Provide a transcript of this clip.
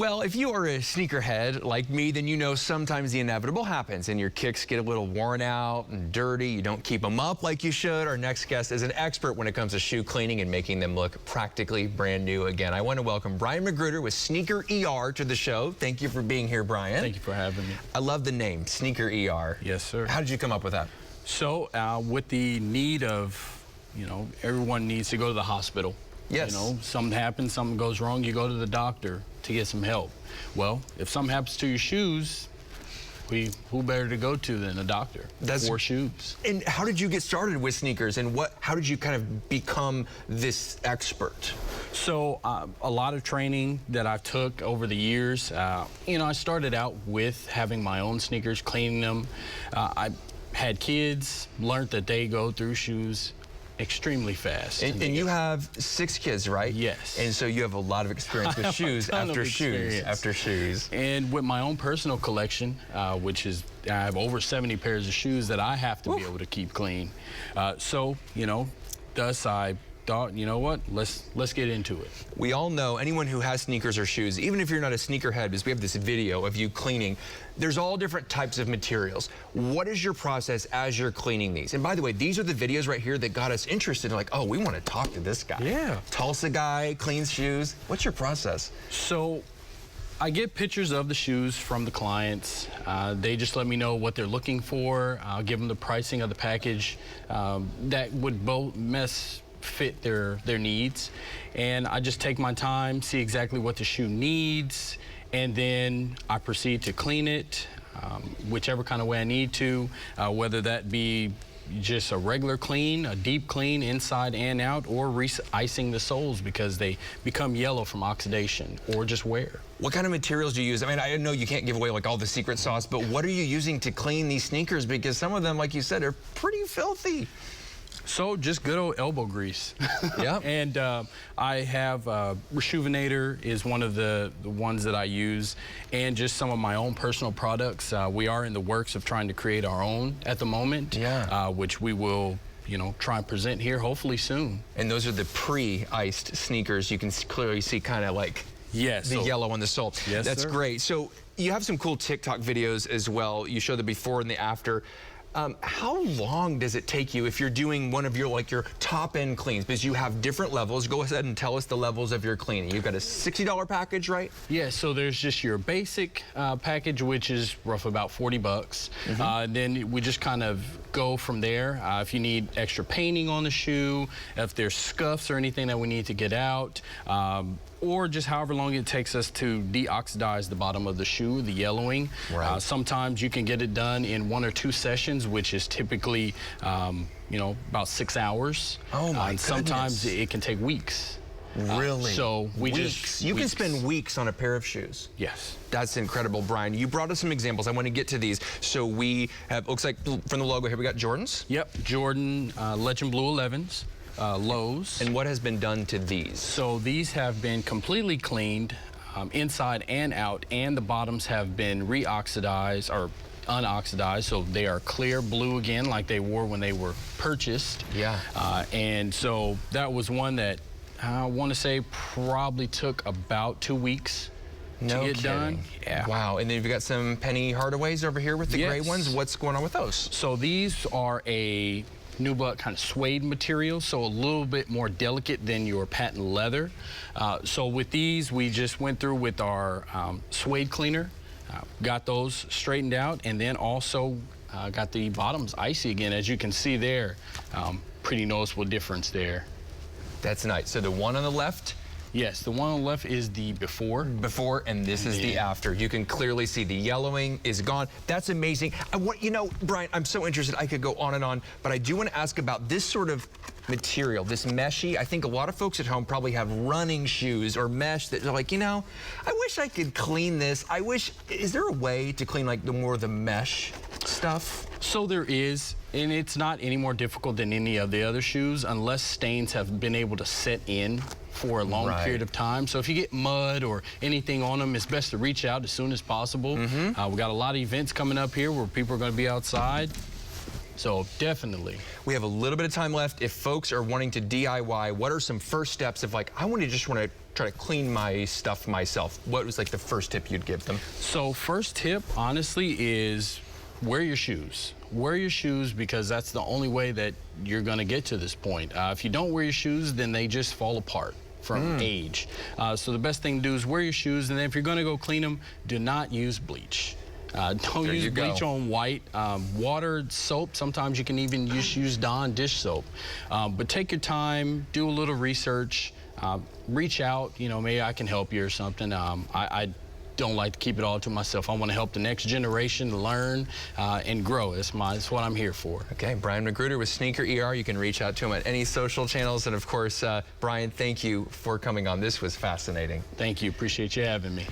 Well, if you are a sneakerhead like me, then you know sometimes the inevitable happens and your kicks get a little worn out and dirty. You don't keep them up like you should. Our next guest is an expert when it comes to shoe cleaning and making them look practically brand new again. I want to welcome Bryan McGruder with Sneaker ER to the show. Thank you for being here, Bryan. Thank you for having me. I love the name, Sneaker ER. Yes, sir. How did you come up with that? So, with the need of, everyone needs to go to the hospital. Yes. Something happens, something goes wrong, you go to the doctor to get some help. Well, if something happens to your shoes, who better to go to than a doctor for shoes? And how did you get started with sneakers, and how did you kind of become this expert? So a lot of training that I took over the years. I started out with having my own sneakers, cleaning them. I had kids, learned that they go through shoes extremely fast. And you have 6 kids, right? Yes. And so you have a lot of experience with shoes after shoes after shoes. And with my own personal collection, which is, I have over 70 pairs of shoes that I have to be able to keep clean. Thus I thought, you know what, let's get into it. We all know anyone who has sneakers or shoes, even if you're not a sneakerhead, because we have this video of you cleaning, there's all different types of materials. What is your process as you're cleaning these? And by the way, these are the videos right here that got us interested in, like, oh, we want to talk to this guy. Yeah. Tulsa guy, cleans shoes. What's your process? So I get pictures of the shoes from the clients. They just let me know what they're looking for. I'll give them the pricing of the package that would both fit their needs, and I just take my time, see exactly what the shoe needs, and then I proceed to clean it whichever kind of way I need to, whether that be just a regular clean, a deep clean inside and out, or re-icing the soles because they become yellow from oxidation or just wear. What kind of materials do you use? I mean, I know you can't give away like all the secret sauce, but what are you using to clean these sneakers? Because some of them, like you said, are pretty filthy. So just good old elbow grease. Yeah. And I have Rejuvenator is one of the ones that I use, and just some of my own personal products. We are in the works of trying to create our own at the moment, which we will try and present here hopefully soon. And those are the pre-iced sneakers. You can clearly see kind of like the yellow on the sole. Yes, That's sir. great. So you have some cool TikTok videos as well. You show the before and the after. How long does it take you if you're doing one of your top end cleans? Because you have different levels. Go ahead and tell us the levels of your cleaning. You've got a $60 package, right? Yeah, so there's just your basic package, which is roughly about 40 bucks. Then we just kind of go from there. If you need extra painting on the shoe, if there's scuffs or anything that we need to get out, or just however long it takes us to deoxidize the bottom of the shoe, the yellowing. Right. Sometimes you can get it done in 1 or 2 sessions, which is typically, about 6 hours. Oh my goodness. Sometimes it can take weeks. Really? So you can spend weeks on a pair of shoes. Yes. That's incredible, Bryan. You brought us some examples. I want to get to these. So we have, looks like from the logo here, we got Jordans. Yep, Jordan Legend Blue 11s. Lows. And what has been done to these? So these have been completely cleaned inside and out, and the bottoms have been re-oxidized or unoxidized, so they are clear blue again like they were when they were purchased. Yeah. And so that was one that I want to say probably took about 2 weeks to get done. Yeah. Wow. And then you've got some Penny Hardaways over here with the gray ones. What's going on with those? So these are a nubuck kind of suede material, so a little bit more delicate than your patent leather. So with these, we just went through with our suede cleaner, got those straightened out, and then also got the bottoms icy again. As you can see there, pretty noticeable difference there. That's nice. So the one on the left? Yes, the one on the left is the before. Before, and this is the after. You can clearly see the yellowing is gone. That's amazing. I want, Bryan, I'm so interested. I could go on and on, but I do want to ask about this sort of material, this meshy. I think a lot of folks at home probably have running shoes or mesh that are like, I wish I could clean this. Is there a way to clean like the mesh stuff? So there is, and it's not any more difficult than any of the other shoes unless stains have been able to set in for a long period of time. So if you get mud or anything on them, it's best to reach out as soon as possible. We got a lot of events coming up here where people are going to be outside. So definitely. We have a little bit of time left. If folks are wanting to DIY, what are some first steps if like, I want to try to clean my stuff myself? What was like the first tip you'd give them? So first tip, honestly, is wear your shoes. Wear your shoes because that's the only way that you're gonna get to this point. If you don't wear your shoes, then they just fall apart from age. So the best thing to do is wear your shoes, and then if you're gonna go clean them, do not use bleach. Don't use bleach on white. Water, soap, sometimes you can even use Dawn dish soap. But take your time, do a little research, reach out, you know, maybe I can help you or something. I don't like to keep it all to myself. I want to help the next generation learn and grow. That's what I'm here for. Okay, Bryan McGruder with Sneaker ER. You can reach out to him at any social channels. And of course, Bryan, thank you for coming on. This was fascinating. Thank you. Appreciate you having me.